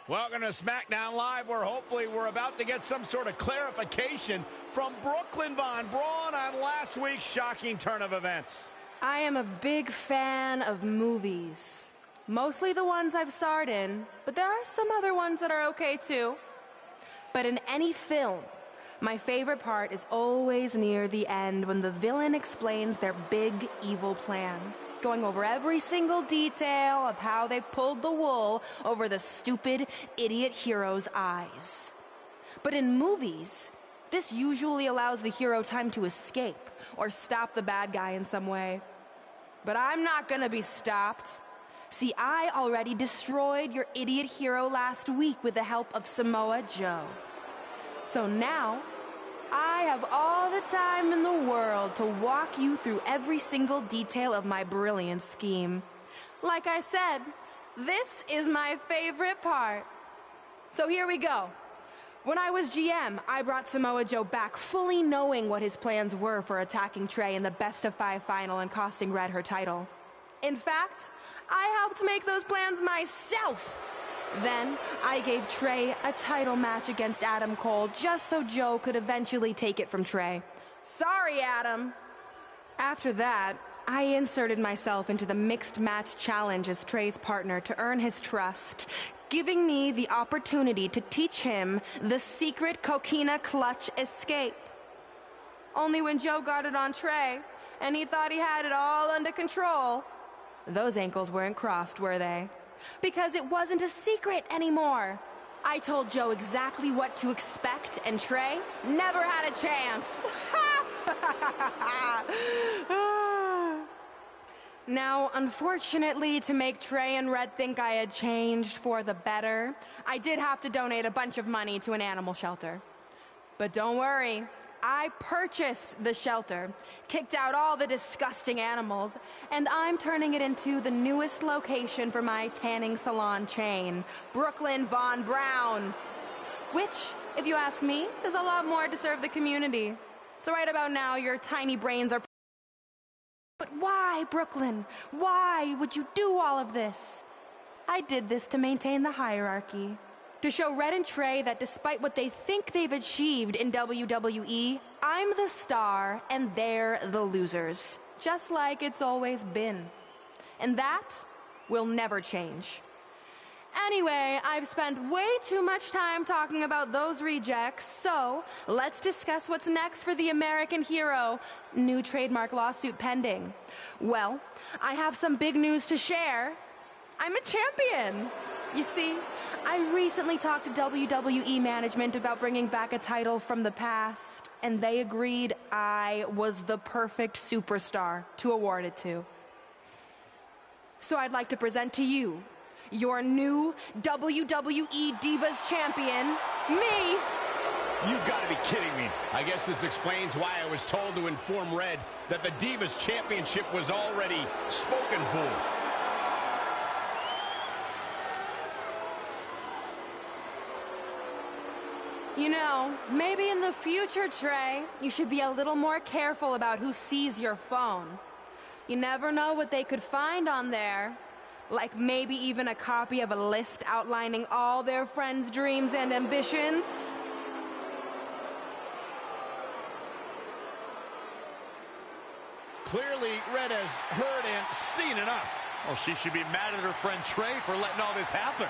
Welcome to SmackDown Live, where hopefully we're about to get some sort of clarification from Brooklyn Von Braun on last week's shocking turn of events. I am a big fan of movies. Mostly the ones I've starred in, but there are some other ones that are okay too. But in any film, my favorite part is always near the end when the villain explains their big evil plan, going over every single detail of how they pulled the wool over the stupid idiot hero's eyes. But in movies, this usually allows the hero time to escape or stop the bad guy in some way. But I'm not gonna be stopped. See, I already destroyed your idiot hero last week with the help of Samoa Joe. So now, I have all the time in the world to walk you through every single detail of my brilliant scheme. Like I said, this is my favorite part. So here we go. When I was GM, I brought Samoa Joe back fully knowing what his plans were for attacking Trey in the best-of-5 final and costing Red her title. In fact, I helped make those plans myself. Then, I gave Trey a title match against Adam Cole just so Joe could eventually take it from Trey. Sorry, Adam. After that, I inserted myself into the mixed match challenge as Trey's partner to earn his trust, giving me the opportunity to teach him the secret coquina clutch escape. Only when Joe got it on Trey, and he thought he had it all under control, those ankles weren't crossed, were they? Because it wasn't a secret anymore. I told Joe exactly what to expect, and Trey never had a chance. Now, unfortunately, to make Trey and Red think I had changed for the better, I did have to donate a bunch of money to an animal shelter. But don't worry, I purchased the shelter, kicked out all the disgusting animals, and I'm turning it into the newest location for my tanning salon chain, Brooklyn Von Braun. Which, if you ask me, is a lot more to serve the community. So right about now, your tiny brains are... But why, Brooklyn? Why would you do all of this? I did this to maintain the hierarchy. To show Red and Trey that despite what they think they've achieved in WWE, I'm the star and they're the losers. Just like it's always been. And that will never change. Anyway, I've spent way too much time talking about those rejects, so let's discuss what's next for the American hero. New trademark lawsuit pending. Well, I have some big news to share. I'm a champion. You see, I recently talked to WWE management about bringing back a title from the past, and they agreed I was the perfect superstar to award it to. So I'd like to present to you your new WWE Divas champion, me. You've got to be kidding me. I guess this explains why I was told to inform Red that the Divas Championship was already spoken for. You know, maybe in the future, Trey, you should be a little more careful about who sees your phone. You never know what they could find on there. Like maybe even a copy of a list outlining all their friends' dreams and ambitions. Clearly, Red has heard and seen enough. Oh, she should be mad at her friend Trey for letting all this happen.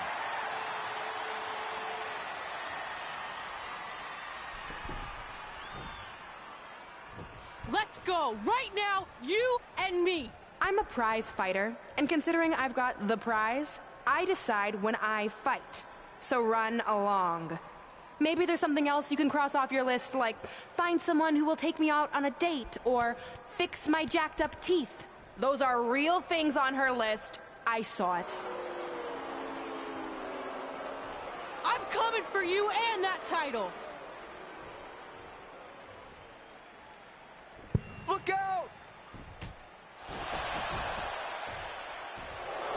Let's go, right now, you and me. I'm a prize fighter, and considering I've got the prize, I decide when I fight. So run along. Maybe there's something else you can cross off your list, like find someone who will take me out on a date, or fix my jacked up teeth. Those are real things on her list. I saw it. I'm coming for you and that title. Look out!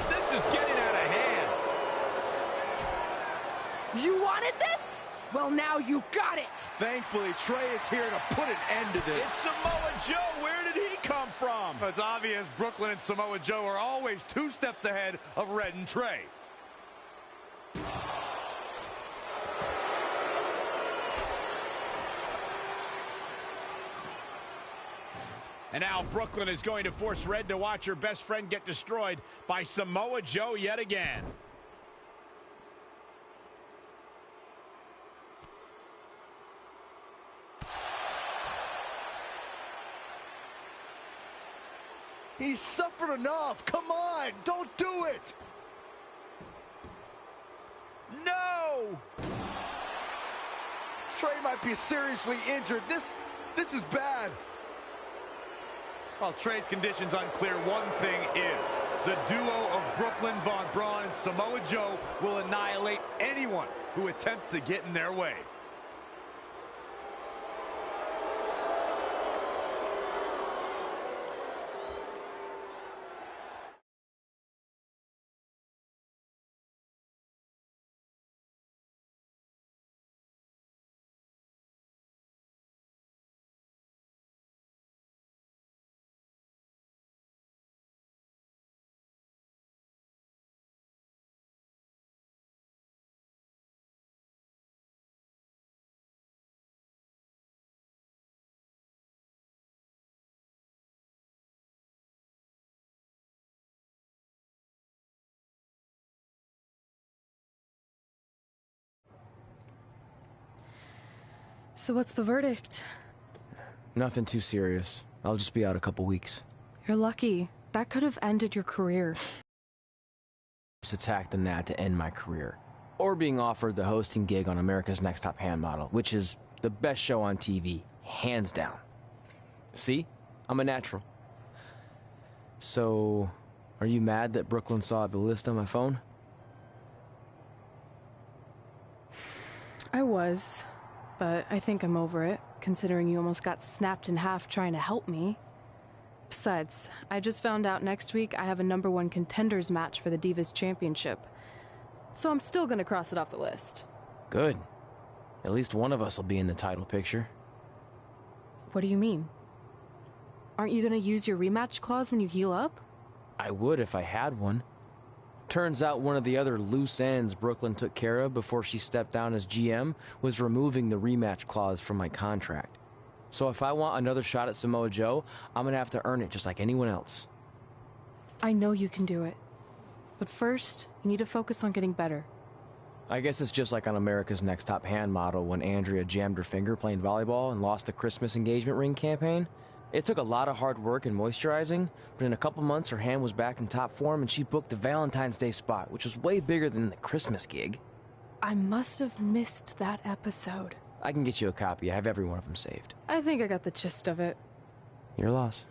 This is getting out of hand. You wanted this? Well, now you got it! Thankfully, Trey is here to put an end to this. It's Samoa Joe. Where did he come from? It's obvious Brooklyn and Samoa Joe are always 2 steps ahead of Red and Trey. And now Brooklyn is going to force Red to watch her best friend get destroyed by Samoa Joe yet again. He's suffered enough. Come on, don't do it. No! Trey might be seriously injured. This is bad. While Trey's condition's unclear, one thing is, the duo of Brooklyn Von Braun and Samoa Joe will annihilate anyone who attempts to get in their way. So what's the verdict? Nothing too serious. I'll just be out a couple weeks. You're lucky. That could have ended your career. Attack than that to end my career. Or being offered the hosting gig on America's Next Top Hand Model, which is the best show on TV, hands down. See? I'm a natural. So, are you mad that Brooklyn saw the list on my phone? I was, but I think I'm over it, considering you almost got snapped in half trying to help me. Besides, I just found out next week I have a #1 contenders match for the Divas Championship. So I'm still gonna cross it off the list. Good. At least one of us will be in the title picture. What do you mean? Aren't you gonna use your rematch clause when you heal up? I would if I had one. Turns out one of the other loose ends Brooklyn took care of before she stepped down as GM was removing the rematch clause from my contract. So if I want another shot at Samoa Joe, I'm gonna have to earn it just like anyone else. I know you can do it. But first, you need to focus on getting better. I guess it's just like on America's Next Top Hand Model when Andrea jammed her finger playing volleyball and lost the Christmas engagement ring campaign. It took a lot of hard work and moisturizing, but in a couple months her hand was back in top form and she booked the Valentine's Day spot, which was way bigger than the Christmas gig. I must have missed that episode. I can get you a copy. I have every one of them saved. I think I got the gist of it. Your loss.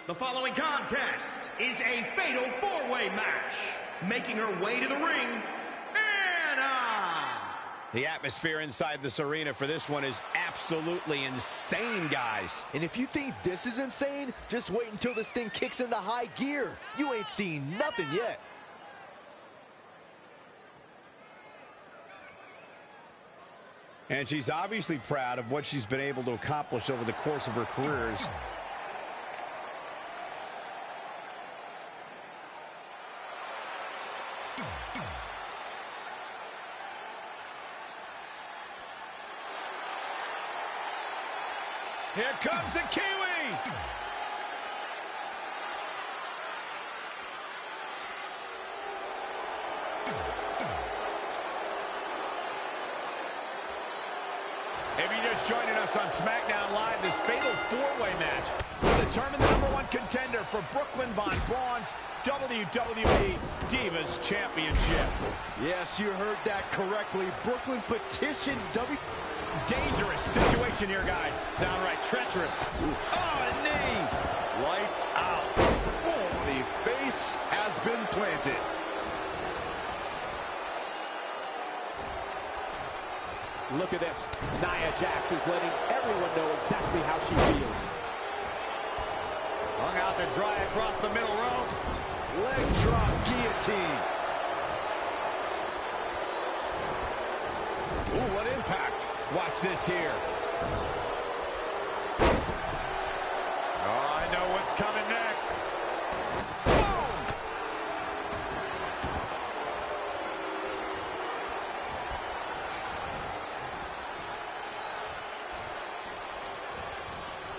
The following contest is a fatal four-way match. Making her way to the ring, Anna! The atmosphere inside this arena for this one is absolutely insane, guys. And if you think this is insane, just wait until this thing kicks into high gear. You ain't seen nothing yet. And she's obviously proud of what she's been able to accomplish over the course of her careers. Here comes the Kiwi. If you're just joining us on SmackDown Live, this fatal four-way match will determine the #1 contender for Brooklyn Von Braun's WWE Divas Championship. Yes, you heard that correctly. Brooklyn petitioned Dangerous situation here, guys. Downright treacherous. Oh, a knee. Lights out. Oh, the face has been planted. Look at this. Nia Jax is letting everyone know exactly how she feels. Hung out to dry across the middle row. Leg drop guillotine. Ooh, what impact. Watch this here. Oh, I know what's coming next.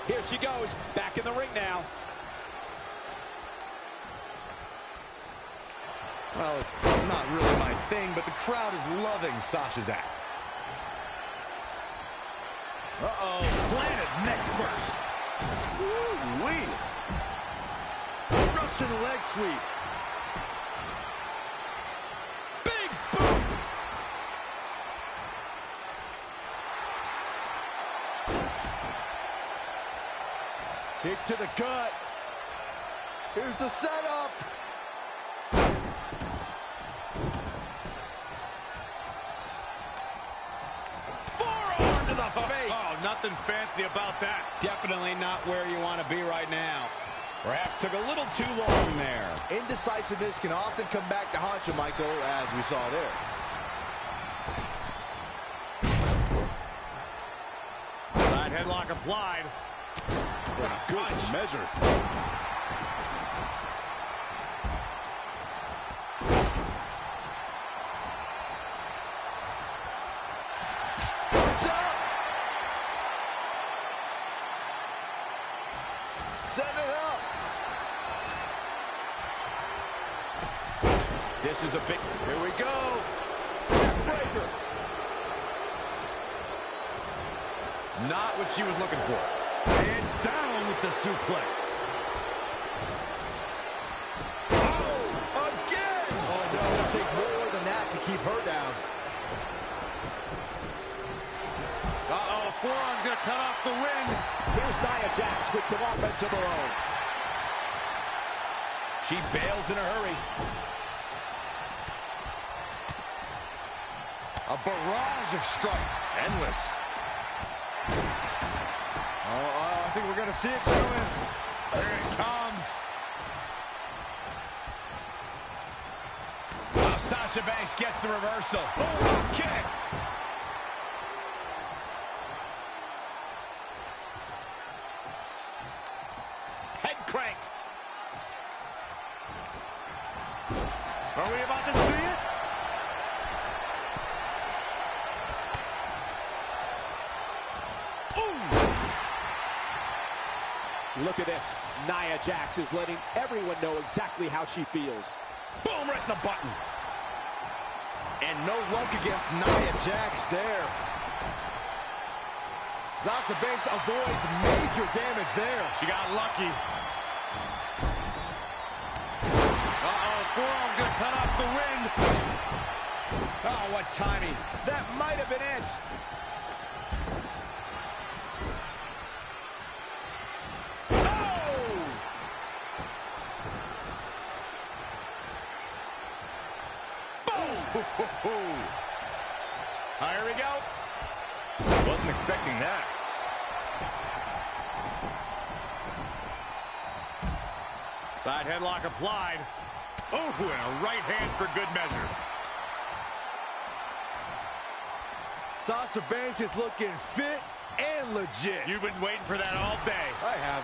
Here she goes, back in the ring now. Well, it's not really my thing, but the crowd is loving Sasha's act. Uh-oh. Planted neck first. Woo-wee. Russian leg sweep. Big boot. Kick to the gut. Here's the setup. Forearm to the face. Oh, nothing fancy about that. Definitely not where you want to be right now. Perhaps took a little too long there. Indecisiveness can often come back to haunt you, Michael, as we saw there. Side headlock applied. What a good measure. What's up? Set it up. This is a big... Here we go. Breaker. Not what she was looking for. And down with the suplex. Oh, again. Oh, no, it's going to take more than that to keep her down. Uh-oh, forearm's going to cut off the win. Here's Nia Jax with some offense of her own. She bails in a hurry. A barrage of strikes. Endless. I think we're going to see it, gentlemen. There it comes. Oh, Sasha Banks gets the reversal. Oh, kick. Head crank. Are we about to see it? Look at this. Nia Jax is letting everyone know exactly how she feels. Boom, right in the button. And no luck against Nia Jax there. Sasha Banks avoids major damage there. She got lucky. Uh-oh, forearm's gonna cut off the wind. Oh, what timing. That might have been it. Here we go. Wasn't expecting that. Side headlock applied. Oh, and a right hand for good measure. Sasha Banks is looking fit and legit. You've been waiting for that all day. I have.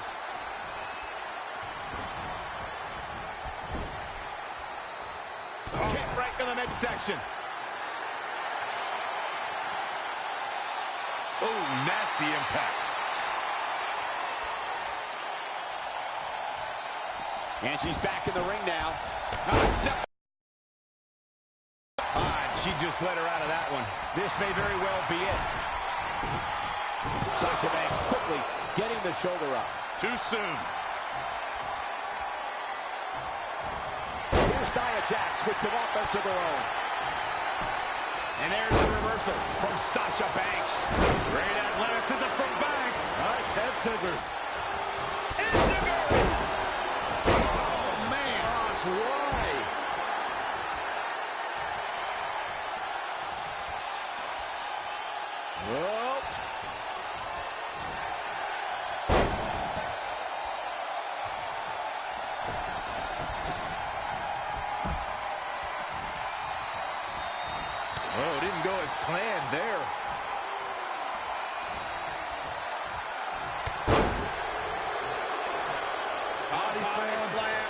Kick right to the midsection. Oh, nasty impact. And she's back in the ring now. Step. She just let her out of that one. This may very well be it. Sasha Banks quickly getting the shoulder up. Too soon. Here's Nia Jax with some offense of her own. And there's the reversal from Sasha Banks. Great athleticism from Banks. Nice head scissors. Oh, man. Gosh, why? Well. Oh, didn't go as planned there. Body slam.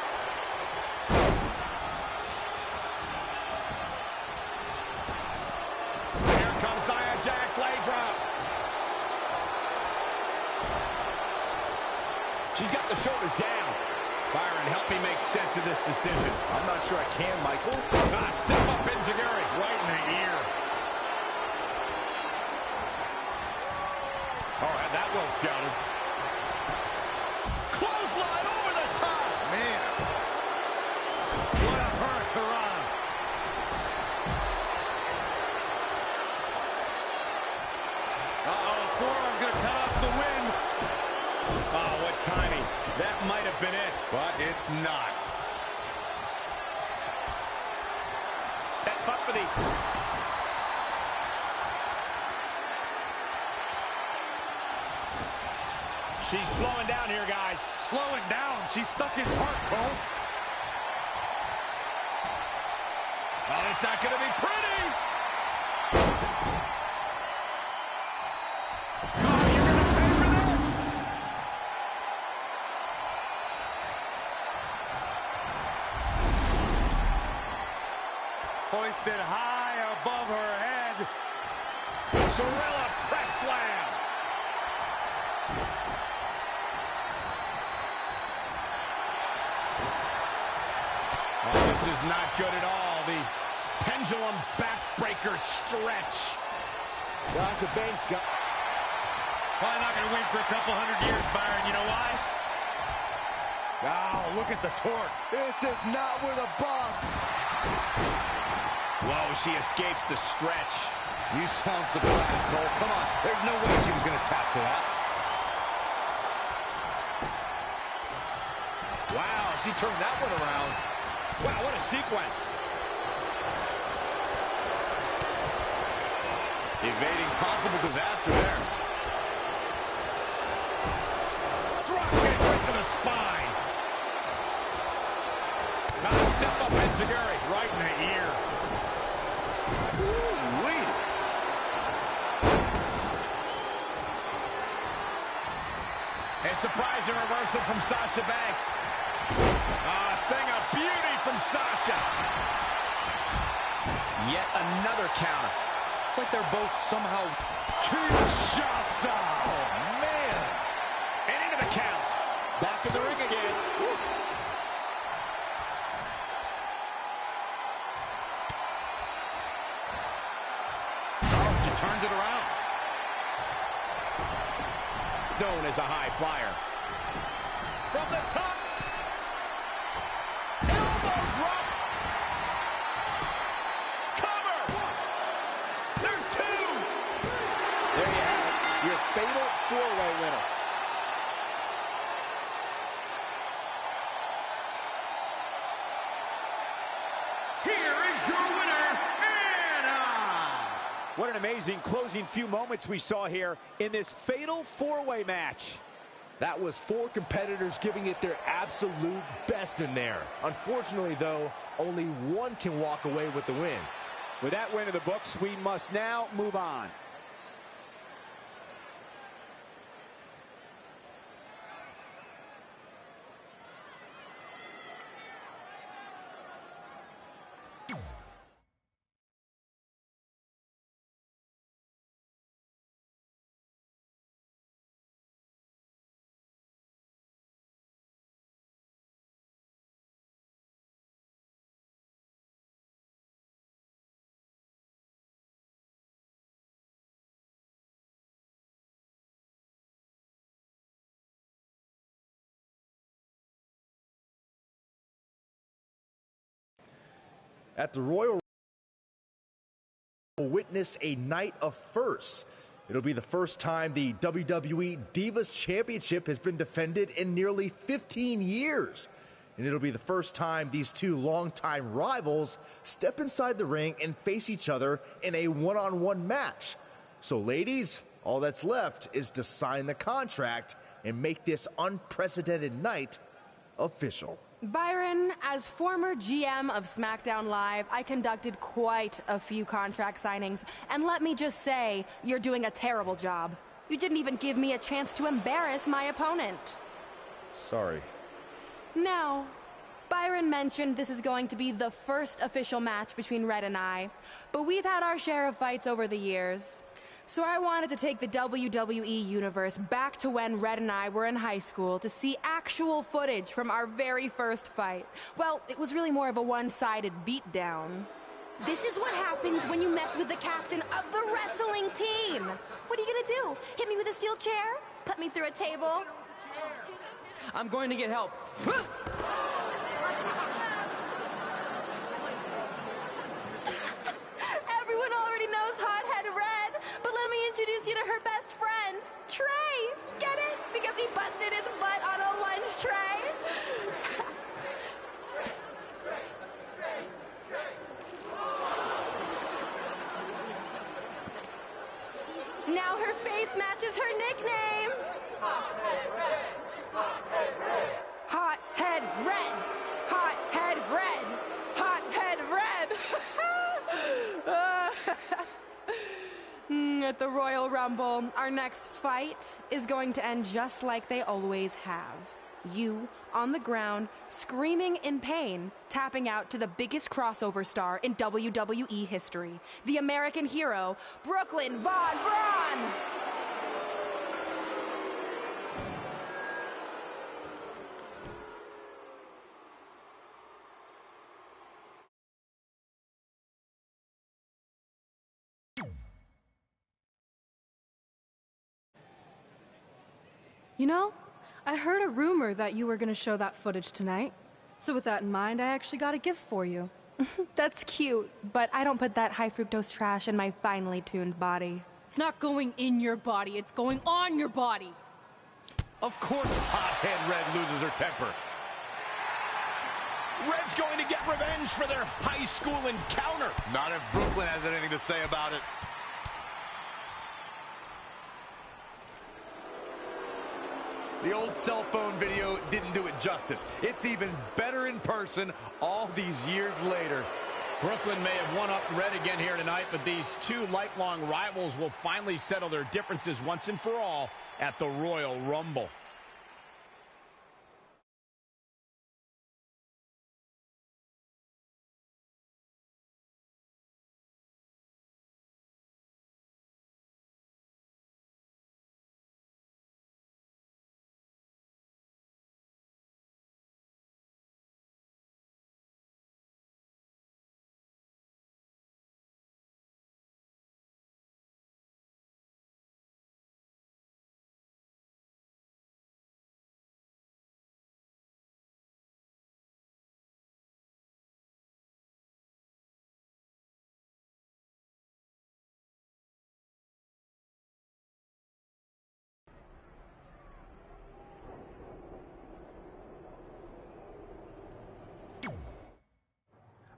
Here comes Nia Jax, leg drop. She's got the shoulders down. Byron, help me make sense of this decision. I'm not sure I can, Michael. Step up Enziguri, right in the ear. All right, that well scouted. Clothesline over the top. Man. What a hurricane. Forearm gonna cut off the win. Oh, what timing. That might have been it. But it's not. Set up for the... She's slowing down here, guys. Slowing down. She's stuck in park, Cole. Oh, it's not going to be pretty. Oh, you're going to pay for this. Hoisted high above her head. Gorilla press slam. Oh, this is not good at all. The pendulum backbreaker stretch. Sasha Banks got... Probably not going to win for a couple hundred years, Byron. You know why? Oh, look at the torque. This is not where the boss... Whoa, she escapes the stretch. You sound surprised, Cole. Come on. There's no way she was going to tap to that. Wow, she turned that one around. Wow, what a sequence. Evading possible disaster there. Drop kick right to the spine. Now step up Enziguri, right in the ear. Ooh-wee. A surprising reversal from Sasha Banks. A thing of beauty from Sasha. Yet another counter. It's like they're both somehow... Kinshasa. Oh, man. And into the count. Back in the ring again. Woo. Oh, she turns it around. Known as a high flyer. From the top. Elbow drop. Cover. There's two. There you have it. Your fatal four-way winner. Here is your winner, Anna. What an amazing closing few moments we saw here in this fatal four-way match. That was 4 competitors giving it their absolute best in there. Unfortunately, though, only one can walk away with the win. With that win in the books, we must now move on. At the Royal Rumble, witness a night of firsts. It'll be the first time the WWE Divas Championship has been defended in nearly 15 years. And it'll be the first time these two longtime rivals step inside the ring and face each other in a one-on-one match. So ladies, all that's left is to sign the contract and make this unprecedented night official. Byron, as former GM of SmackDown Live, I conducted quite a few contract signings, and let me just say, you're doing a terrible job. You didn't even give me a chance to embarrass my opponent. Sorry. Now, Byron mentioned this is going to be the first official match between Red and I, but we've had our share of fights over the years. So I wanted to take the WWE Universe back to when Red and I were in high school to see actual footage from our very first fight. Well, it was really more of a one-sided beatdown. This is what happens when you mess with the captain of the wrestling team. What are you gonna do? Hit me with a steel chair? Put me through a table? I'm going to get help. Everyone already knows Hothead Red, but let me introduce you to her best friend, Trey. Get it? Because he busted his butt on a lunch tray. Now her face matches her nickname. Hothead Red. Hothead Red. Hothead Red. Hothead Red. At the Royal Rumble, our next fight is going to end just like they always have. You, on the ground, screaming in pain, tapping out to the biggest crossover star in WWE history, the American hero, Brooklyn Von Braun! You know, I heard a rumor that you were going to show that footage tonight. So with that in mind, I actually got a gift for you. That's cute, but I don't put that high fructose trash in my finely tuned body. It's not going in your body, it's going on your body. Of course, Hothead Red loses her temper. Red's going to get revenge for their high school encounter. Not if Brooklyn has anything to say about it. The old cell phone video didn't do it justice. It's even better in person all these years later. Brooklyn may have one-up Red again here tonight, but these two lifelong rivals will finally settle their differences once and for all at the Royal Rumble.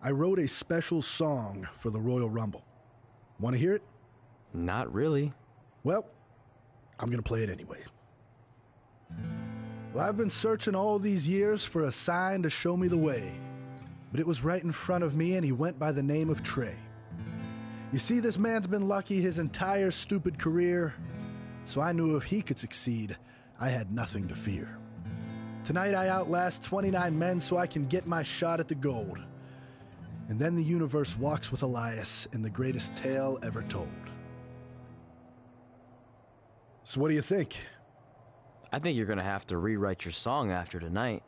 I wrote a special song for the Royal Rumble. Want to hear it? Not really. Well, I'm going to play it anyway. Well, I've been searching all these years for a sign to show me the way. But it was right in front of me, and he went by the name of Trey. You see, this man's been lucky his entire stupid career, so I knew if he could succeed, I had nothing to fear. Tonight I outlast 29 men so I can get my shot at the gold. And then the universe walks with Elias in the greatest tale ever told. So what do you think? I think you're going to have to rewrite your song after tonight.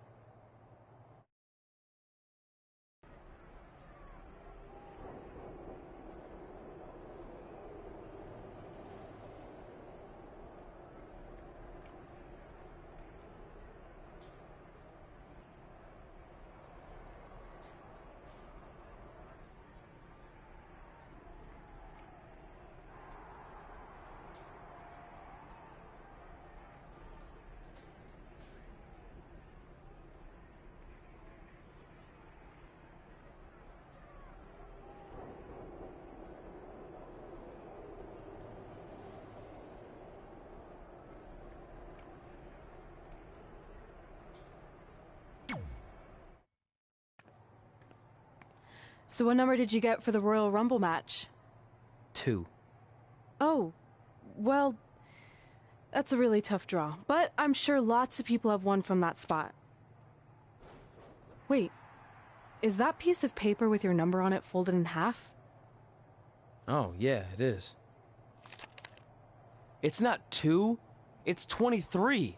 So what number did you get for the Royal Rumble match? 2. Oh, well, that's a really tough draw. But I'm sure lots of people have won from that spot. Wait, is that piece of paper with your number on it folded in half? Oh, yeah, it is. It's not 2, it's 23.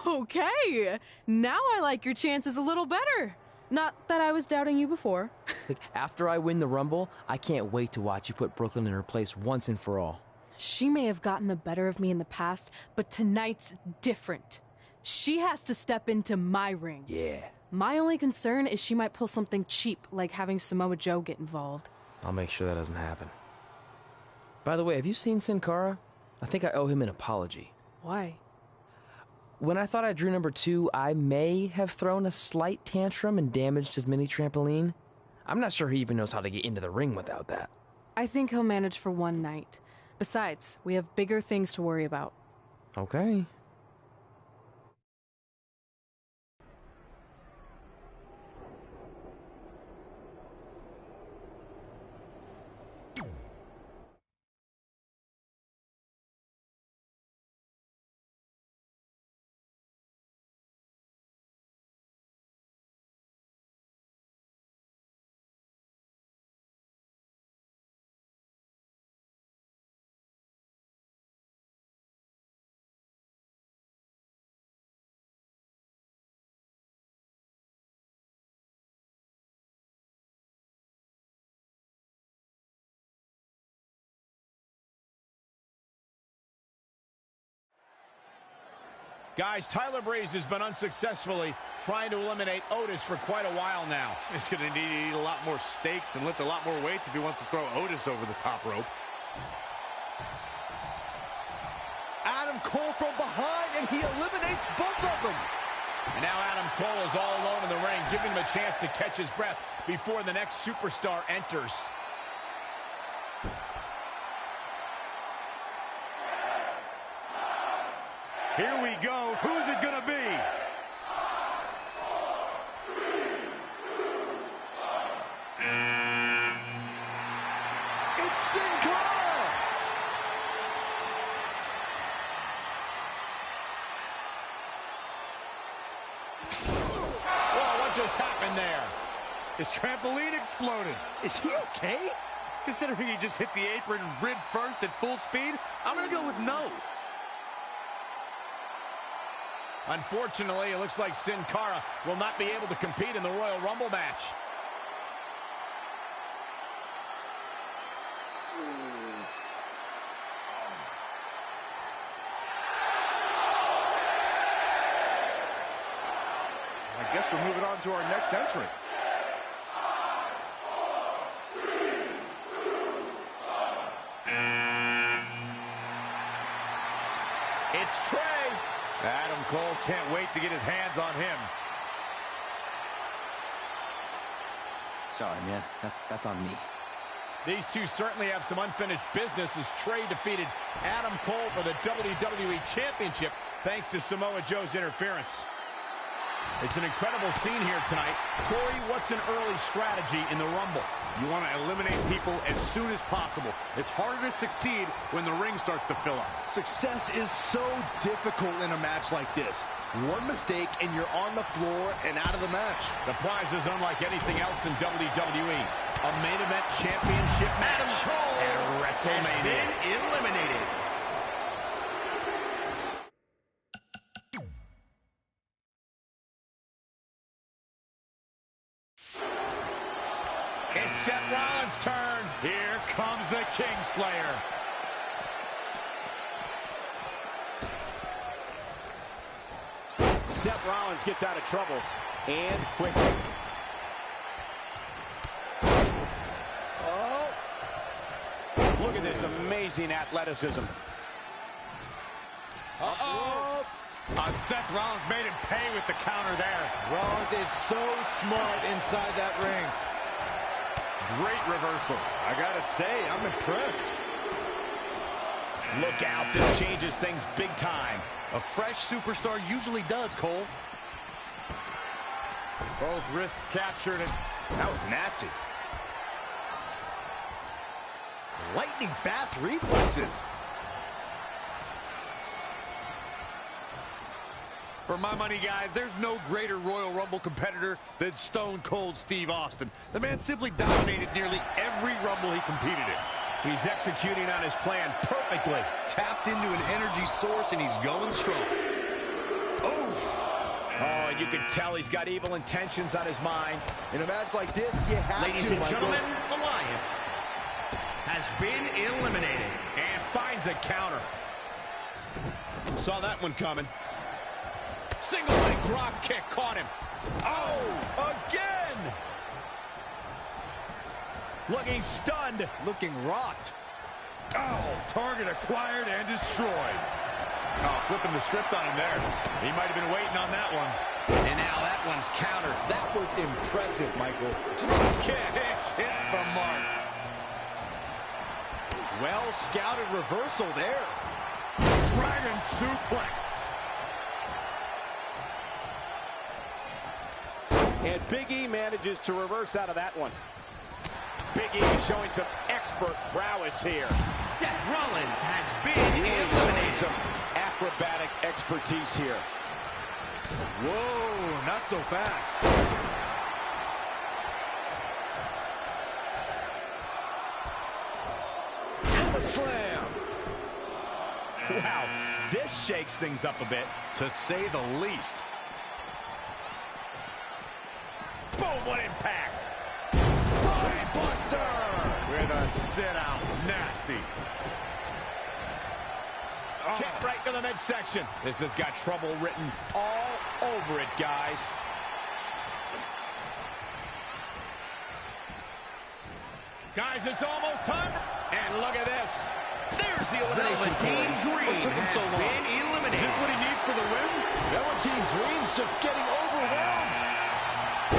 Okay, now I like your chances a little better. Not that I was doubting you before. Like, after I win the Rumble, I can't wait to watch you put Brooklyn in her place once and for all. She may have gotten the better of me in the past, but tonight's different. She has to step into my ring. Yeah. My only concern is she might pull something cheap, like having Samoa Joe get involved. I'll make sure that doesn't happen. By the way, have you seen Sin Cara? I think I owe him an apology. Why? When I thought I drew number 2, I may have thrown a slight tantrum and damaged his mini trampoline. I'm not sure he even knows how to get into the ring without that. I think he'll manage for one night. Besides, we have bigger things to worry about. Okay. Guys, Tyler Breeze has been unsuccessfully trying to eliminate Otis for quite a while now. He's going to need to eat a lot more steaks and lift a lot more weights if he wants to throw Otis over the top rope. Adam Cole from behind, and he eliminates both of them. And now Adam Cole is all alone in the ring, giving him a chance to catch his breath before the next superstar enters. Here we go. Who's it going to be? It's Sin Cara! Whoa, what just happened there? His trampoline exploded. Is he okay? Considering he just hit the apron rib first at full speed, I'm going to go with no. Unfortunately, it looks like Sin Cara will not be able to compete in the Royal Rumble match. I guess we're moving on to our next entrant. It's Trey. Adam Cole can't wait to get his hands on him. Sorry, man. That's on me. These two certainly have some unfinished business as Trey defeated Adam Cole for the WWE Championship thanks to Samoa Joe's interference. It's an incredible scene here tonight. Corey, what's an early strategy in the Rumble? You want to eliminate people as soon as possible. It's harder to succeed when the ring starts to fill up. Success is so difficult in a match like this. One mistake and you're on the floor and out of the match. The prize is unlike anything else in WWE. A main event championship match Adam Cole at WrestleMania. has been eliminated. It's Seth Rollins' turn. Here comes the Kingslayer. Seth Rollins gets out of trouble, and quickly. Oh. Look at this amazing athleticism. Uh-oh. Seth Rollins made him pay with the counter there. Rollins is so smart inside that ring. Great reversal. I gotta say, I'm impressed. Look out, this changes things big time. A fresh superstar usually does, Cole. Both wrists captured, and that was nasty. Lightning fast reflexes. For my money, guys, there's no greater Royal Rumble competitor than Stone Cold Steve Austin. The man simply dominated nearly every Rumble he competed in. He's executing on his plan perfectly. Tapped into an energy source, and he's going strong. Oh, you can tell he's got evil intentions on his mind. In a match like this, you have Ladies to, and Michael. gentlemen, Elias has been eliminated. And finds a counter. Saw that one coming. Single leg drop kick caught him. Oh, again! Looking stunned. Looking rocked. Oh, target acquired and destroyed. Oh, flipping the script on him there. He might have been waiting on that one. And now that one's countered. That was impressive, Michael. Drop kick. Hits the mark. Well scouted reversal there. Dragon suplex. And Big E manages to reverse out of that one. Big E showing some expert prowess here. Seth Rollins has been eliminated. Some acrobatic expertise here. Whoa, not so fast. And the slam. Wow, this shakes things up a bit, to say the least. Boom, what impact. Spine buster. With a sit-out. Nasty. Kick right to the midsection. This has got trouble written all over it, guys. Guys, it's almost time. And look at this. There's the elimination. Velveteen Dream What took him so has long? been eliminated. Is this what he needs for the win? Velveteen Dream's just getting overwhelmed.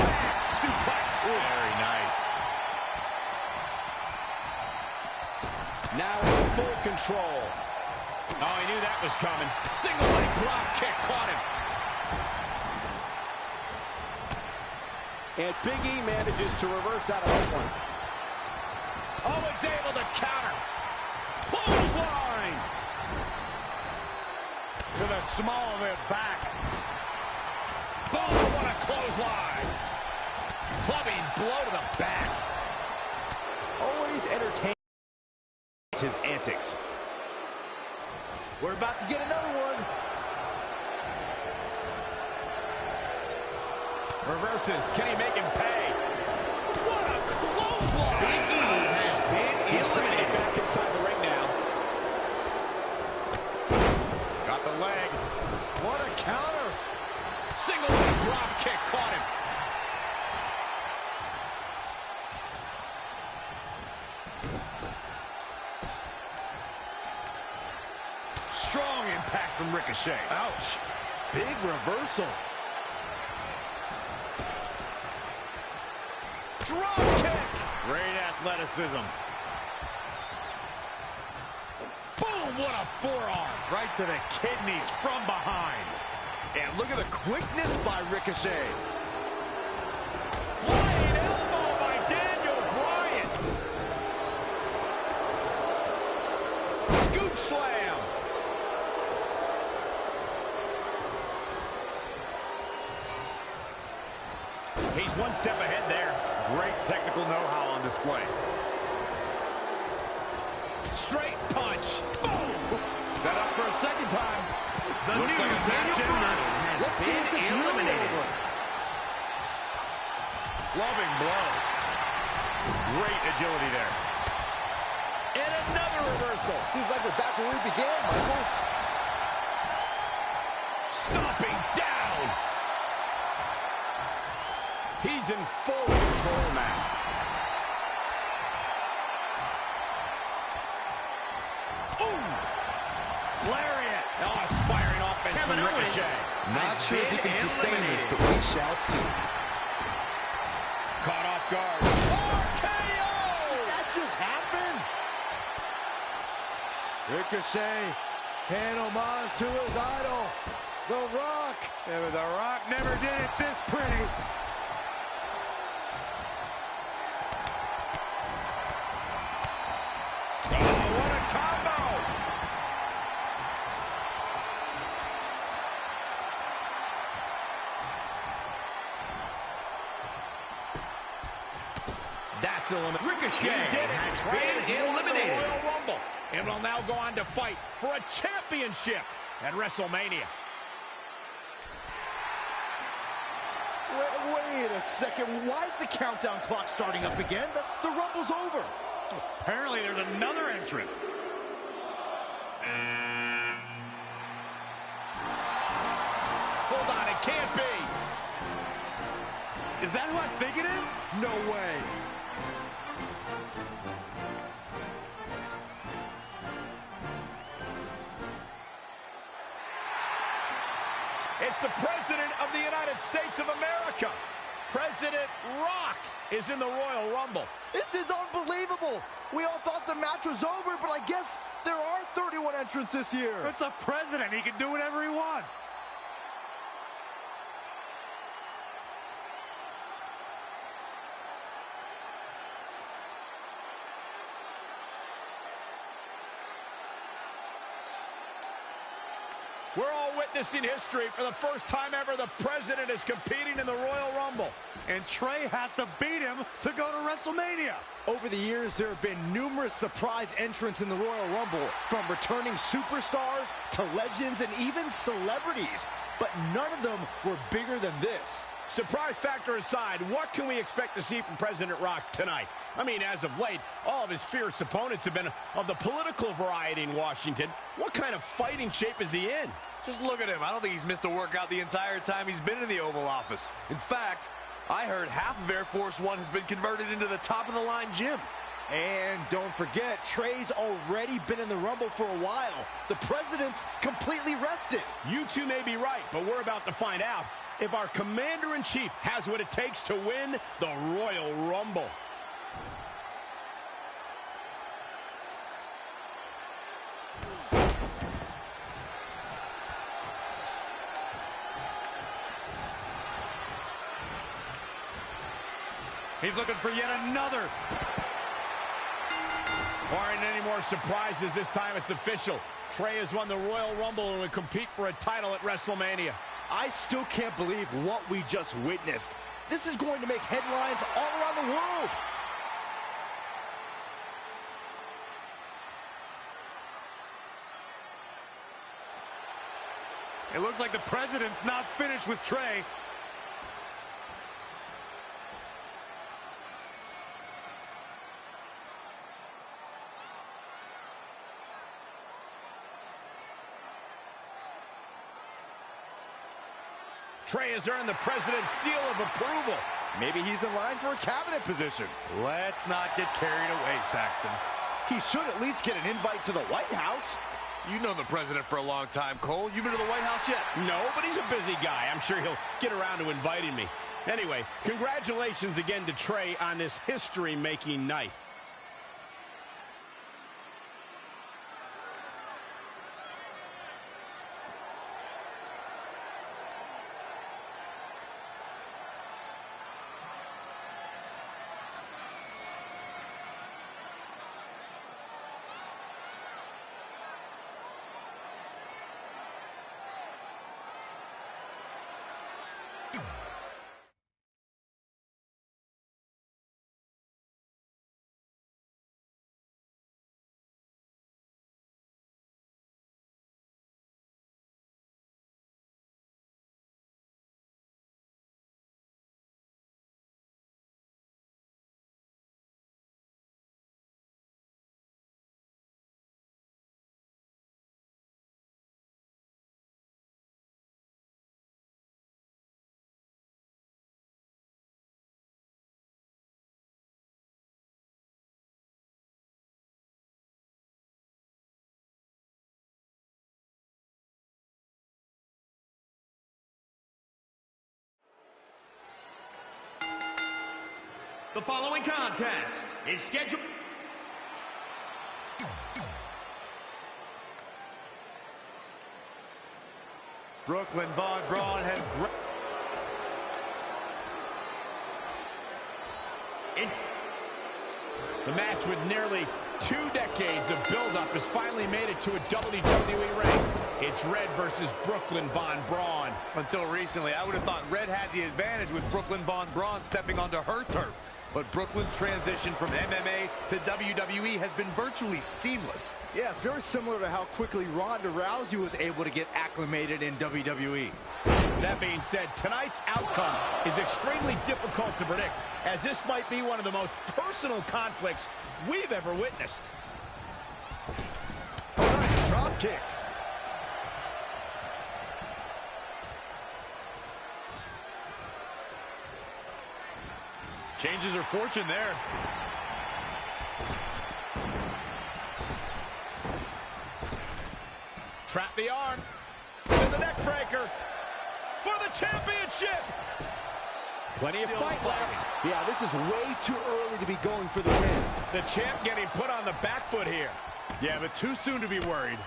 Back suplex. Very nice. Now in full control. Oh, he knew that was coming. Single leg drop kick caught him. And Big E manages to reverse out of that one. Oh, it's able to counter. Clothesline. To the small of it back. Boom, what a clothesline. Clubbing blow to the back. Always entertaining his antics. We're about to get another one. Reverses. Can he make him pay? What a clothesline. Big E has been eliminated. Back inside the ring now. Got the leg. What a counter. Single leg drop kick caught him. Strong impact from Ricochet. Ouch. Big reversal. Drop kick. Great athleticism. Boom, what a forearm. Right to the kidneys from behind. And look at the quickness by Ricochet. Flying elbow by Daniel Bryan. Scoop slam. He's one step ahead there. Great technical know-how on display. Straight punch. Boom. Set up for a second time. The Looks new like a match Daniel in Bryan has Let's see been if it's really eliminated. over. Loving blow. Great agility there. And another reversal. Seems like we're back where we began, Michael. Stomping down. He's in full control now. Ooh. Lariat. Oh, aspiring offense Kevin from Owens Ricochet. Not sure if he can sustain this, but we shall see. Caught off guard. RKO! That just happened. Ricochet paying homage to his idol, The Rock. Yeah, but The Rock never did it this pretty. That's eliminated. Ricochet has been eliminated. Royal Rumble, and will now go on to fight for a championship at WrestleMania. Wait a second. Why is the countdown clock starting up again? The Rumble's over. Apparently there's another entrant. Hold on, it can't be. Is that who I think it is? No way. It's the President of the United States of America. President Rock is in the Royal Rumble. This is unbelievable. We all thought the match was over, but I guess there are 31 entrants this year. It's the president. He can do whatever he wants. We're all witnessing history. For the first time ever, the President is competing in the Royal Rumble. And Trey has to beat him to go to WrestleMania. Over the years, there have been numerous surprise entrants in the Royal Rumble, from returning superstars to legends and even celebrities. But none of them were bigger than this. Surprise factor aside, what can we expect to see from President Rock tonight? I mean, as of late, all of his fierce opponents have been of the political variety in Washington. What kind of fighting shape is he in? Just look at him. I don't think he's missed a workout the entire time he's been in the Oval Office. In fact, I heard half of Air Force One has been converted into the top-of-the-line gym. And don't forget, Trey's already been in the Rumble for a while. The President's completely rested. You two may be right, but we're about to find out if our Commander-in-Chief has what it takes to win the Royal Rumble. He's looking for yet another. Barring any more surprises, this time it's official. Trey has won the Royal Rumble and will compete for a title at WrestleMania. I still can't believe what we just witnessed. This is going to make headlines all around the world. It looks like the President's not finished with Trey. Trey has earned the President's seal of approval. Maybe he's in line for a cabinet position. Let's not get carried away, Saxton. He should at least get an invite to the White House. You know the President for a long time, Cole. You been to the White House yet? No, but he's a busy guy. I'm sure he'll get around to inviting me. Anyway, congratulations again to Trey on this history-making night. The following contest is scheduled. Brooklyn Von Braun has The match with nearly 2 decades of build-up has finally made it to a WWE ring. It's Red versus Brooklyn Von Braun. Until recently, I would have thought Red had the advantage with Brooklyn Von Braun stepping onto her turf. but Brooklyn's transition from MMA to WWE has been virtually seamless. Yeah, it's very similar to how quickly Ronda Rousey was able to get acclimated in WWE. That being said, tonight's outcome is extremely difficult to predict, as this might be one of the most personal conflicts we've ever witnessed. Nice drop kick. Changes her fortune there. Trap the arm. And the neck breaker for the championship. Plenty of fight left. Yeah, this is way too early to be going for the win. The champ getting put on the back foot here. Yeah, but too soon to be worried.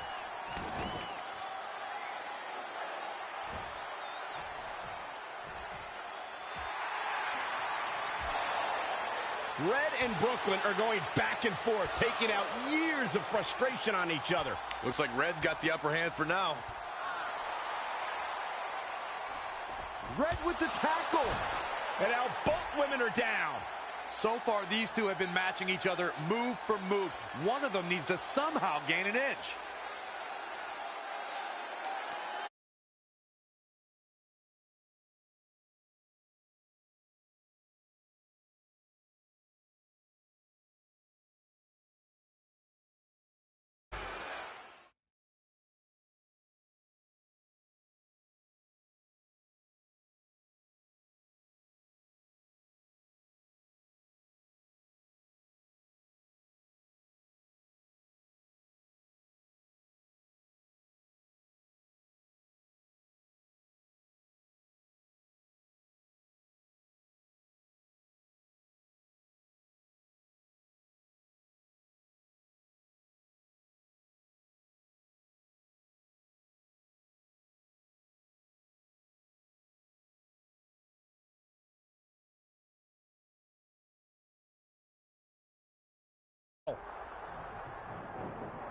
Red and Brooklyn are going back and forth, taking out years of frustration on each other. Looks like Red's got the upper hand for now. Red with the tackle. And now both women are down. So far, these two have been matching each other move for move. One of them needs to somehow gain an edge.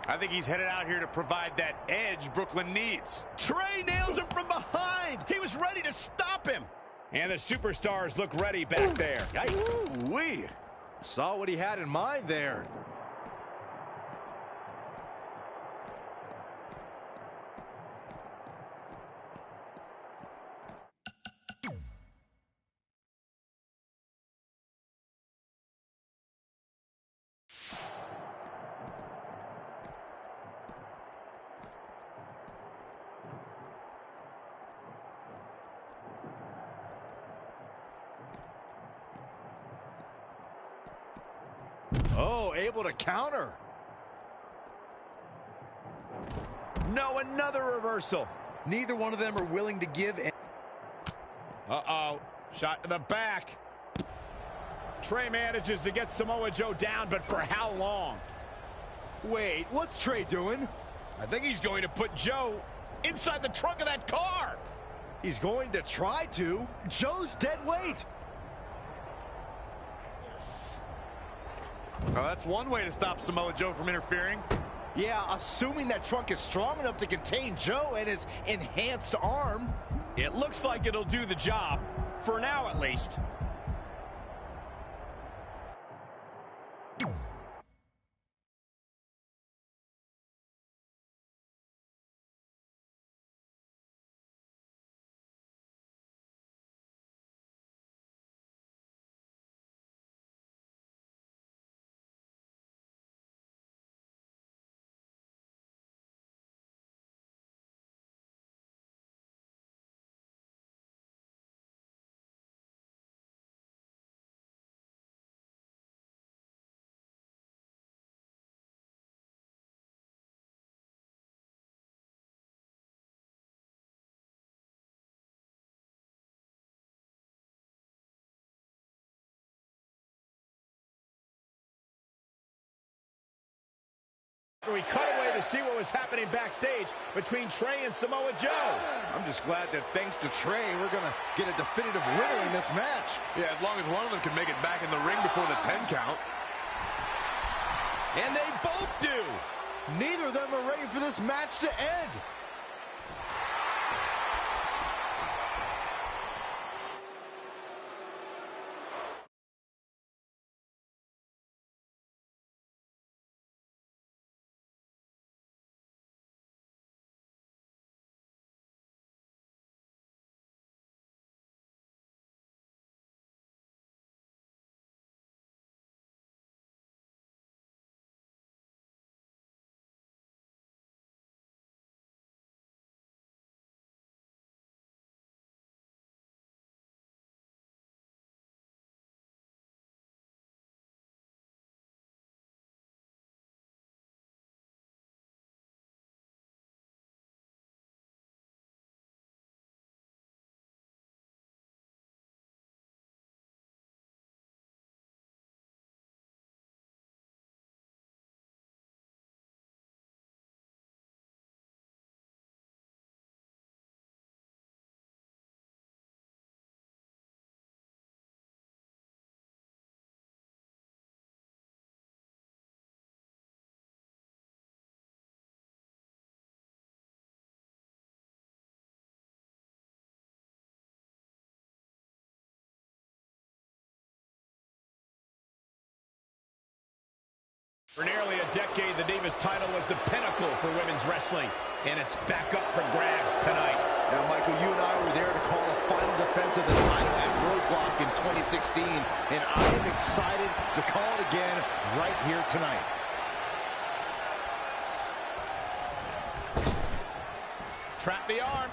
I think he's headed out here to provide that edge Brooklyn needs. Trey nails him from behind. He was ready to stop him. And the superstars look ready back there. Yikes. Ooh-wee. Saw what he had in mind there. Oh, able to counter. No, another reversal. Neither one of them are willing to give. Uh-oh. Shot to the back. Trey manages to get Samoa Joe down, but for how long? Wait, what's Trey doing? I think he's going to put Joe inside the trunk of that car. He's going to try to. Joe's dead weight. Oh, that's one way to stop Samoa Joe from interfering. Yeah, assuming that trunk is strong enough to contain Joe and his enhanced arm. It looks like it'll do the job, for now at least. We cut away to see what was happening backstage between Trey and Samoa Joe. I'm just glad that thanks to Trey, we're going to get a definitive winner in this match. Yeah, as long as one of them can make it back in the ring before the 10 count. And they both do. Neither of them are ready for this match to end. For nearly a decade, the Divas title was the pinnacle for women's wrestling, and it's back up for grabs tonight. Now, Michael, you and I were there to call a final defense of this title at Roadblock in 2016, and I am excited to call it again right here tonight. Trap the arm.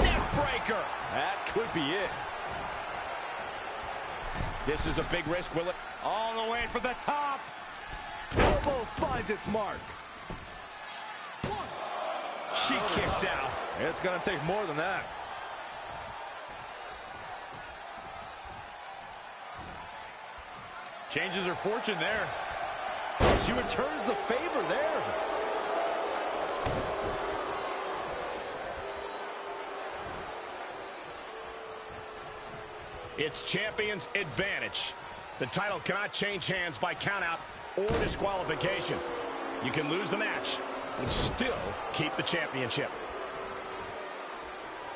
Neck breaker. That could be it. This is a big risk, will it? All the way for the top. Elbow finds its mark. She kicks out. It's going to take more than that. Changes her fortune there. She returns the favor there. It's champion's advantage. The title cannot change hands by countout or disqualification. You can lose the match, but still keep the championship.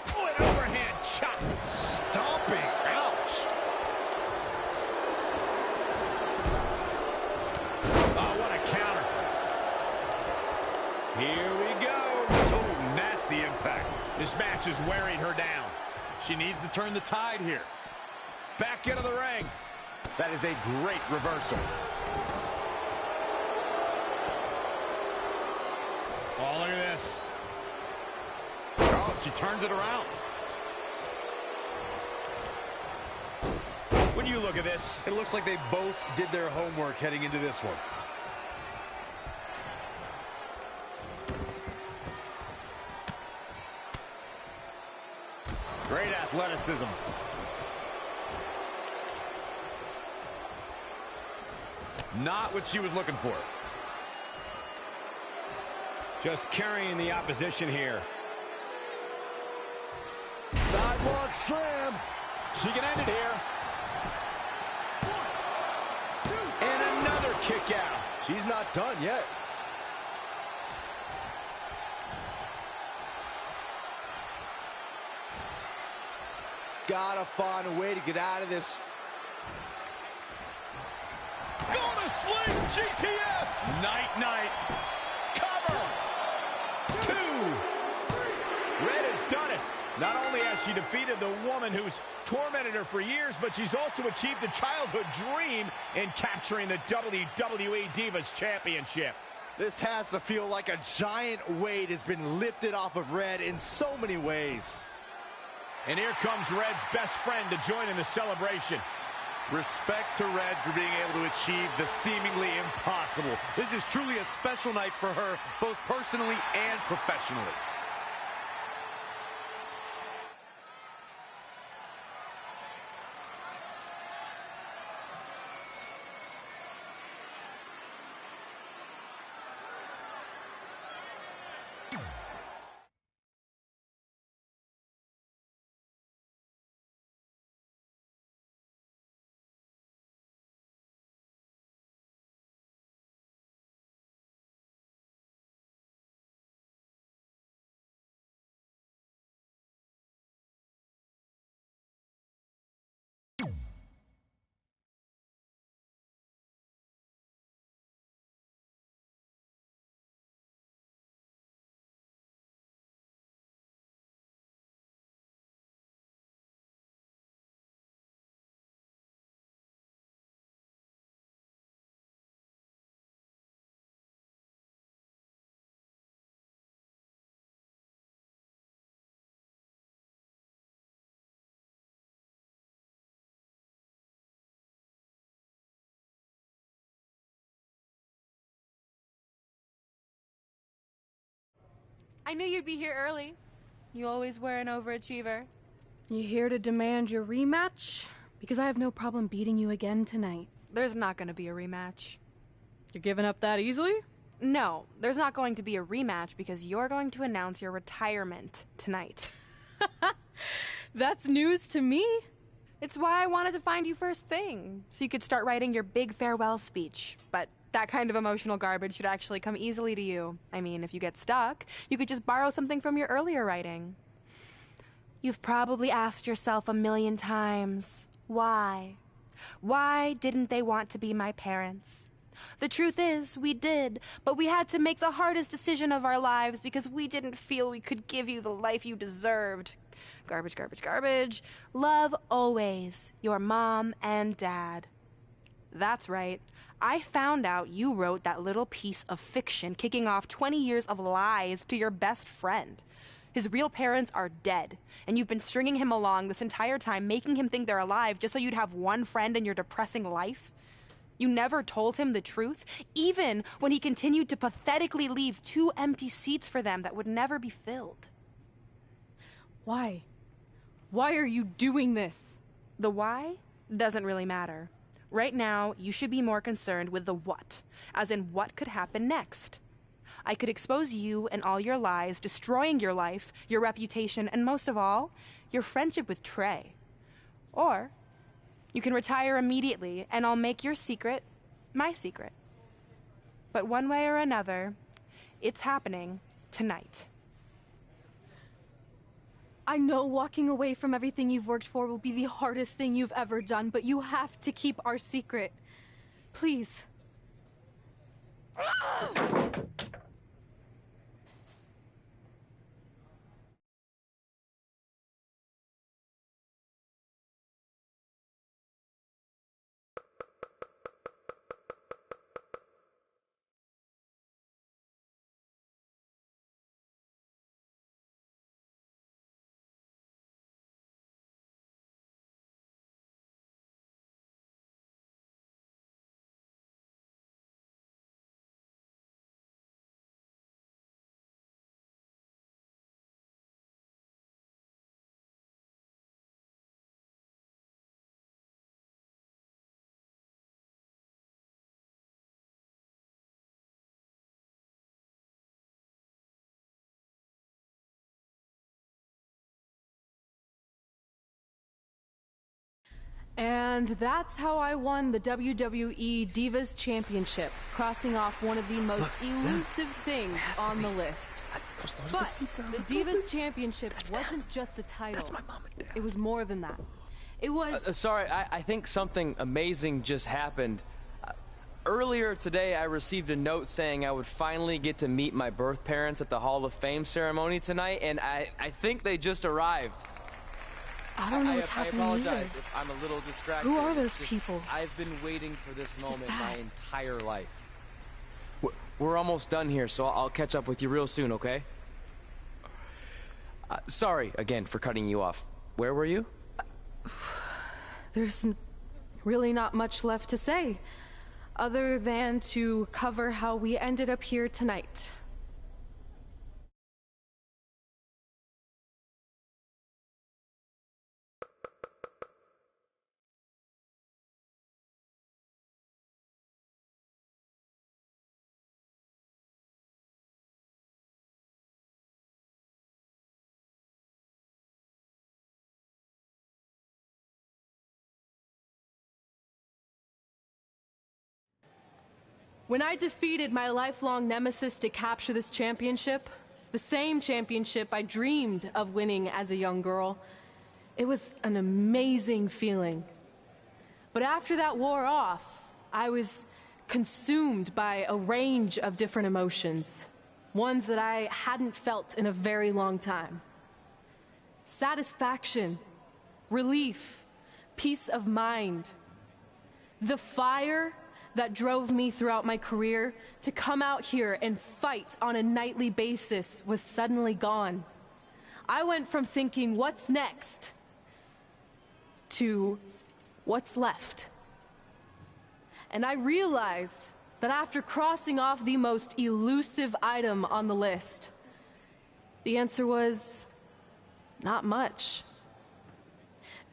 Oh, an overhand chop. Stomping. Ouch. Oh, what a counter. Here we go. Oh, nasty impact. This match is wearing her down. She needs to turn the tide here. Back into the ring. That is a great reversal. Oh, look at this. Oh, she turns it around. When you look at this, It looks like they both did their homework heading into this one. Great athleticism. Not what she was looking for. just carrying the opposition here. Sidewalk slam. She can end it here. And another kick out. She's not done yet. Gotta find a way to get out of this. Going to sleep, GTS. Night, night. Cover. 2. Red has done it. Not only has she defeated the woman who's tormented her for years, but she's also achieved a childhood dream in capturing the WWE Divas Championship. This has to feel like a giant weight has been lifted off of Red in so many ways. And here comes Red's best friend to join in the celebration. Respect to Red for being able to achieve the seemingly impossible. This is truly a special night for her, both personally and professionally. I knew you'd be here early. You always were an overachiever. You here to demand your rematch? Because I have no problem beating you again tonight. There's not going to be a rematch. You're giving up that easily? No, there's not going to be a rematch because you're going to announce your retirement tonight. That's news to me. It's why I wanted to find you first thing, so you could start writing your big farewell speech. But that kind of emotional garbage should actually come easily to you. I mean, if you get stuck, you could just borrow something from your earlier writing. You've probably asked yourself 1,000,000 times, why? Why didn't they want to be my parents? The truth is, we did, but we had to make the hardest decision of our lives because we didn't feel we could give you the life you deserved. Garbage, garbage, garbage. Love always, your mom and dad. That's right. I found out you wrote that little piece of fiction kicking off 20 years of lies to your best friend. His real parents are dead, and you've been stringing him along this entire time, making him think they're alive just so you'd have one friend in your depressing life. You never told him the truth, even when he continued to pathetically leave 2 empty seats for them that would never be filled. Why? Why are you doing this? The why doesn't really matter. Right now, you should be more concerned with the what, as in what could happen next. I could expose you and all your lies, destroying your life, your reputation, and most of all, your friendship with Trey. Or you can retire immediately, and I'll make your secret my secret. But one way or another, it's happening tonight. I know walking away from everything you've worked for will be the hardest thing you've ever done, but you have to keep our secret. Please. And that's how I won the WWE Divas Championship, crossing off one of the most elusive things on the list. But the Divas Championship wasn't just a title. That's my mom and dad. It was more than that. It was... Sorry, I think something amazing just happened. Earlier today, I received a note saying I would finally get to meet my birth parents at the Hall of Fame ceremony tonight, and I think they just arrived. I don't know what's happening I apologize either. if I'm a little distracted. Who are those people? I've been waiting for this moment bad. my entire life. We're almost done here, so I'll catch up with you real soon, okay? Sorry, again, for cutting you off. Where were you? There's really not much left to say, other than to cover how we ended up here tonight. When I defeated my lifelong nemesis to capture this championship, the same championship I dreamed of winning as a young girl, it was an amazing feeling. But after that wore off, I was consumed by a range of different emotions, ones that I hadn't felt in a very long time. Satisfaction, relief, peace of mind. The fire that drove me throughout my career to come out here and fight on a nightly basis was suddenly gone. I went from thinking, what's next, to what's left. And I realized that after crossing off the most elusive item on the list, the answer was not much.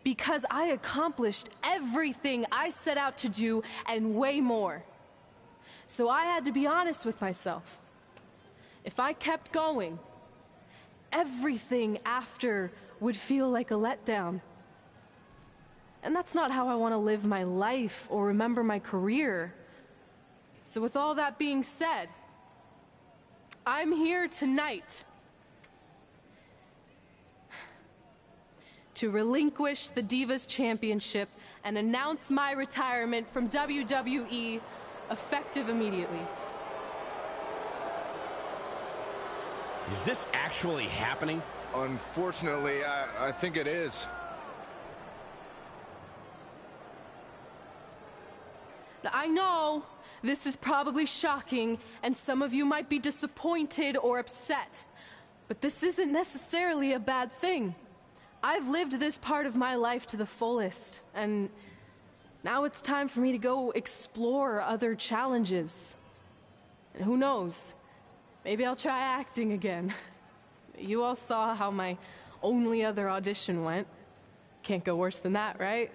Because I accomplished everything I set out to do and way more. So I had to be honest with myself. If I kept going, everything after would feel like a letdown. And that's not how I want to live my life or remember my career. So with all that being said, I'm here tonight to relinquish the Divas Championship and announce my retirement from WWE effective immediately. Is this actually happening? Unfortunately, I think it is. Now, I know this is probably shocking, and some of you might be disappointed or upset, but this isn't necessarily a bad thing. I've lived this part of my life to the fullest, and now it's time for me to go explore other challenges. And who knows? Maybe I'll try acting again. You all saw how my only other audition went. Can't go worse than that, right?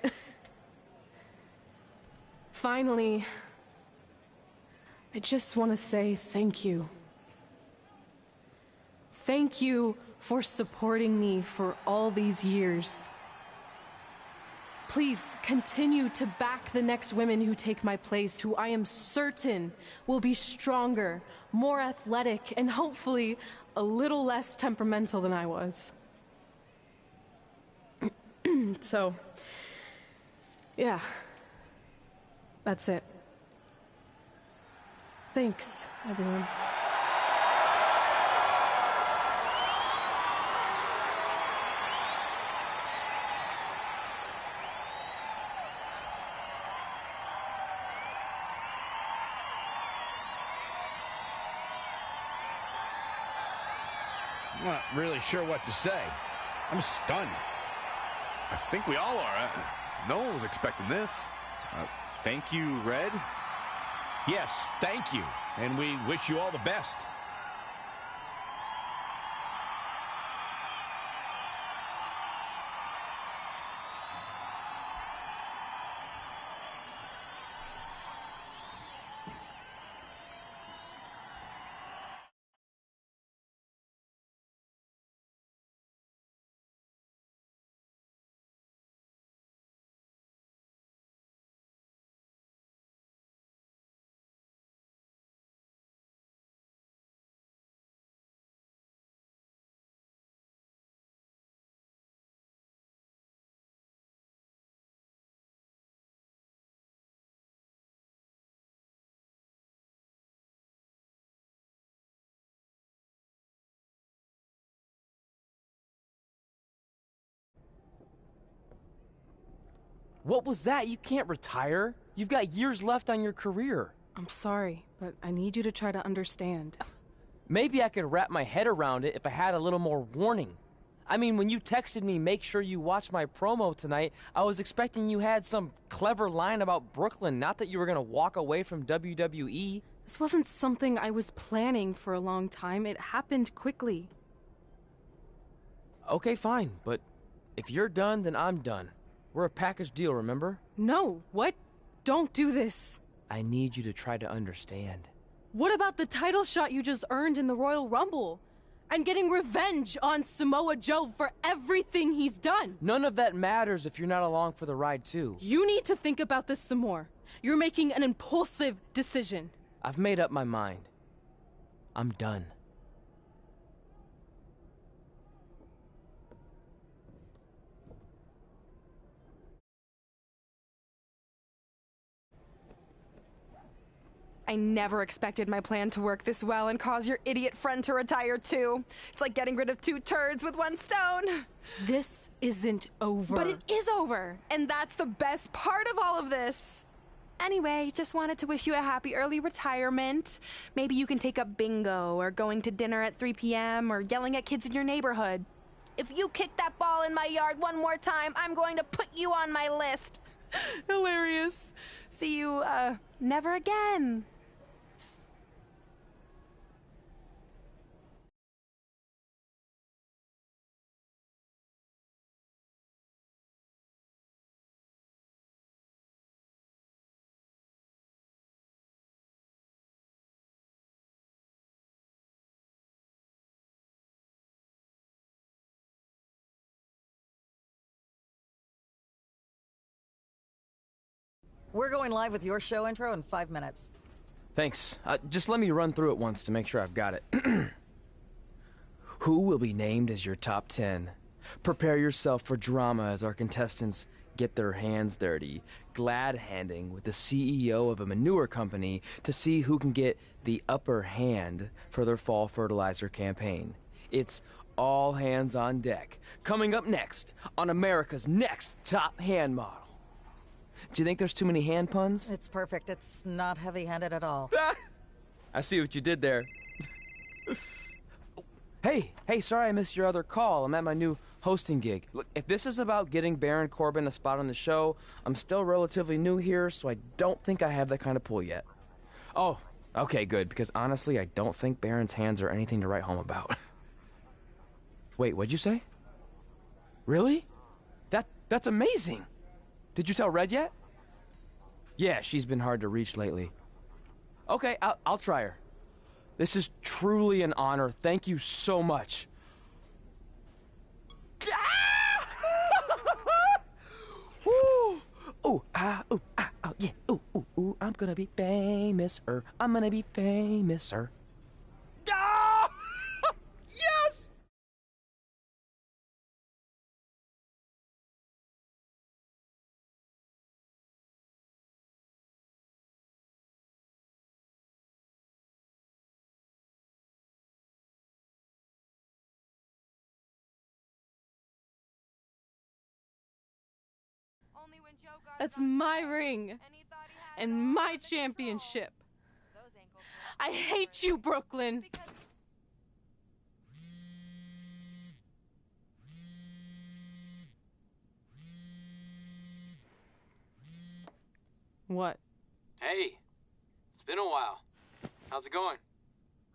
Finally, I just want to say thank you. Thank you for supporting me for all these years. Please continue to back the next women who take my place, who I am certain will be stronger, more athletic, and hopefully a little less temperamental than I was. So, yeah, that's it. Thanks, everyone. I'm not really sure what to say. I'm stunned. I think we all are. No one was expecting this. Thank you, Red. Yes, thank you. And we wish you all the best. What was that? You can't retire. You've got years left on your career. I'm sorry, but I need you to try to understand. Maybe I could wrap my head around it if I had a little more warning. I mean, when you texted me, make sure you watch my promo tonight, I was expecting you had some clever line about Brooklyn, not that you were going to walk away from WWE. This wasn't something I was planning for a long time. It happened quickly. Okay, fine, but if you're done, then I'm done. We're a package deal, remember? No, what? Don't do this. I need you to try to understand. What about the title shot you just earned in the Royal Rumble? And getting revenge on Samoa Joe for everything he's done? None of that matters if you're not along for the ride, too. You need to think about this some more. You're making an impulsive decision. I've made up my mind. I'm done. I never expected my plan to work this well and cause your idiot friend to retire too. It's like getting rid of 2 turds with 1 stone. This isn't over. But it is over, and that's the best part of all of this. Anyway, just wanted to wish you a happy early retirement. Maybe you can take up bingo or going to dinner at 3 p.m. or yelling at kids in your neighborhood. If you kick that ball in my yard one more time, I'm going to put you on my list. Hilarious. See you, never again. We're going live with your show intro in 5 minutes. Thanks. Just let me run through it once to make sure I've got it. Who will be named as your top 10? Prepare yourself for drama as our contestants get their hands dirty, glad-handing with the CEO of a manure company to see who can get the upper hand for their fall fertilizer campaign. It's all hands on deck. Coming up next on America's Next Top Hand Model. Do you think there's too many hand puns? It's perfect. It's not heavy-handed at all. I see what you did there. Hey, sorry I missed your other call. I'm at my new hosting gig. Look, if this is about getting Baron Corbin a spot on the show, I'm still relatively new here, so I don't think I have that kind of pull yet. Oh, okay, good, because honestly, I don't think Baron's hands are anything to write home about. Wait, what'd you say? Really? That's amazing! Did you tell Red yet? Yeah, she's been hard to reach lately. Okay, I'll try her. This is truly an honor. Thank you so much. Ooh, ooh, ah, ooh, ah, oh, yeah, ooh, ooh, ooh. I'm gonna be famous, I'm gonna be famous, Ah! Yes! That's my ring and my championship. I hate you, Brooklyn. What? Hey, it's been a while. How's it going?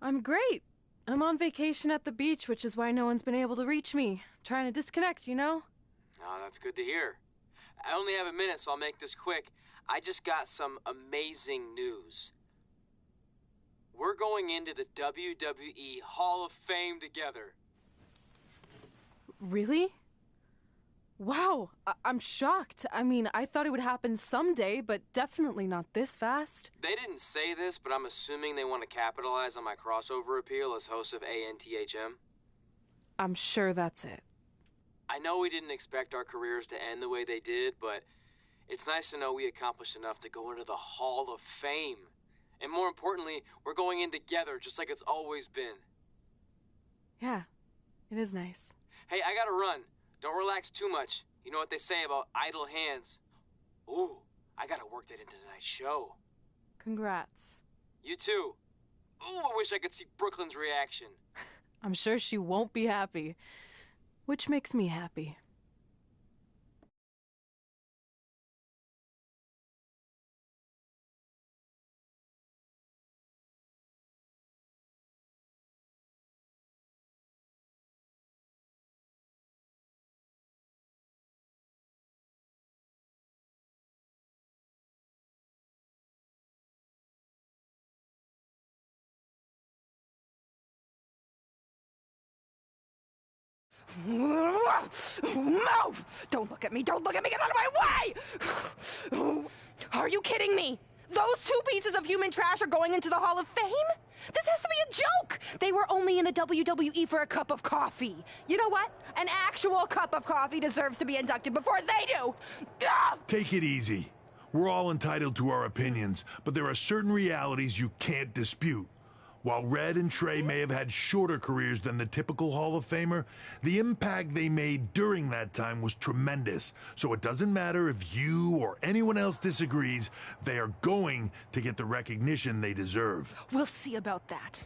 I'm great. I'm on vacation at the beach, which is why no one's been able to reach me. Trying to disconnect, you know? Oh, that's good to hear. I only have a minute, so I'll make this quick. I just got some amazing news. We're going into the WWE Hall of Fame together. Really? Wow, I'm shocked. I mean, I thought it would happen someday, but definitely not this fast. They didn't say this, but I'm assuming they want to capitalize on my crossover appeal as host of ANTHM. I'm sure that's it. I know we didn't expect our careers to end the way they did, but it's nice to know we accomplished enough to go into the Hall of Fame. And more importantly, we're going in together, just like it's always been. Yeah, it is nice. Hey, I gotta run. Don't relax too much. You know what they say about idle hands. Ooh, I gotta work that into tonight's show. Congrats. You too. Ooh, I wish I could see Brooklyn's reaction. I'm sure she won't be happy, which makes me happy. Move! Don't look at me! Don't look at me! Get out of my way! Are you kidding me? Those two pieces of human trash are going into the Hall of Fame? This has to be a joke! They were only in the WWE for a cup of coffee. You know what? An actual cup of coffee deserves to be inducted before they do! Ugh! Take it easy. We're all entitled to our opinions, but there are certain realities you can't dispute. While Red and Trey may have had shorter careers than the typical Hall of Famer, the impact they made during that time was tremendous. So it doesn't matter if you or anyone else disagrees, they are going to get the recognition they deserve. We'll see about that.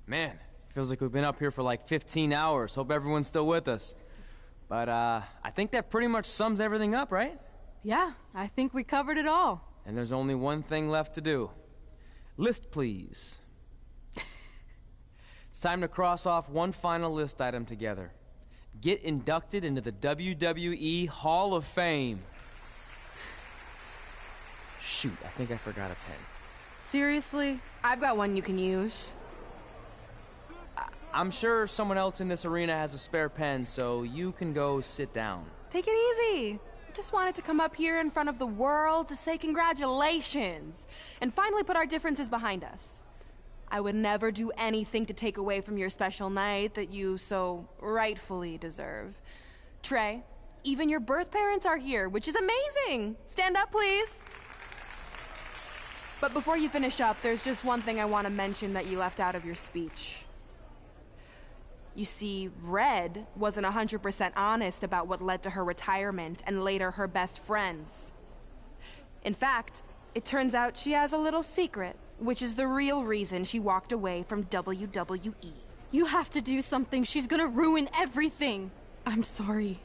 Man, feels like we've been up here for like 15 hours. Hope everyone's still with us. But, I think that pretty much sums everything up, right? Yeah, I think we covered it all. And there's only one thing left to do. List, please. It's time to cross off one final list item together. Get inducted into the WWE Hall of Fame. Shoot, I think I forgot a pen. Seriously? I've got one you can use. I'm sure someone else in this arena has a spare pen, so you can go sit down. Take it easy. I just wanted to come up here in front of the world to say congratulations and finally put our differences behind us. I would never do anything to take away from your special night that you so rightfully deserve. Trey, even your birth parents are here, which is amazing. Stand up, please. But before you finish up, there's just one thing I want to mention that you left out of your speech. You see, Red wasn't 100% honest about what led to her retirement and later her best friends. In fact, it turns out she has a little secret, which is the real reason she walked away from WWE. You have to do something. She's gonna ruin everything. I'm sorry,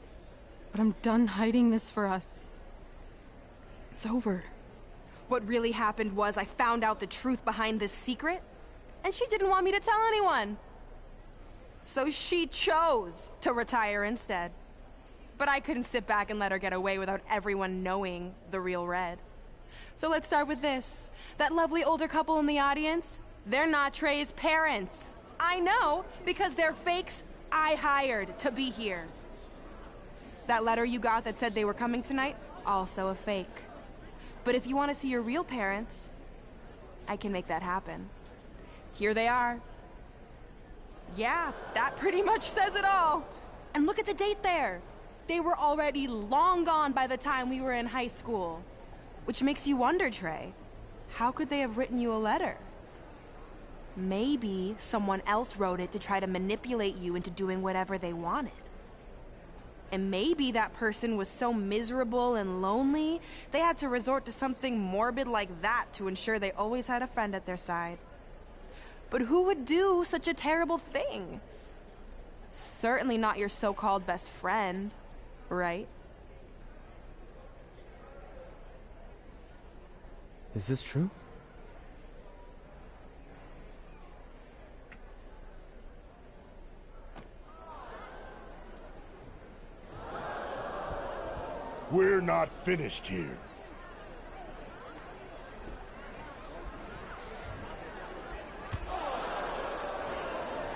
but I'm done hiding this for us. It's over. What really happened was I found out the truth behind this secret, and she didn't want me to tell anyone. So she chose to retire instead. But I couldn't sit back and let her get away without everyone knowing the real Red. So let's start with this. That lovely older couple in the audience, they're not Trey's parents. I know, because they're fakes I hired to be here. That letter you got that said they were coming tonight, also a fake. But if you want to see your real parents, I can make that happen. Here they are. Yeah, that pretty much says it all. And look at the date there. They were already long gone by the time we were in high school. Which makes you wonder, Trey, how could they have written you a letter? Maybe someone else wrote it to try to manipulate you into doing whatever they wanted. And maybe that person was so miserable and lonely, they had to resort to something morbid like that to ensure they always had a friend at their side. But who would do such a terrible thing? Certainly not your so-called best friend, right? Is this true? We're not finished here.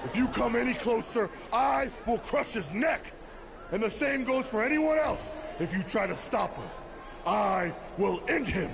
If you come any closer, I will crush his neck. And the same goes for anyone else. If you try to stop us, I will end him.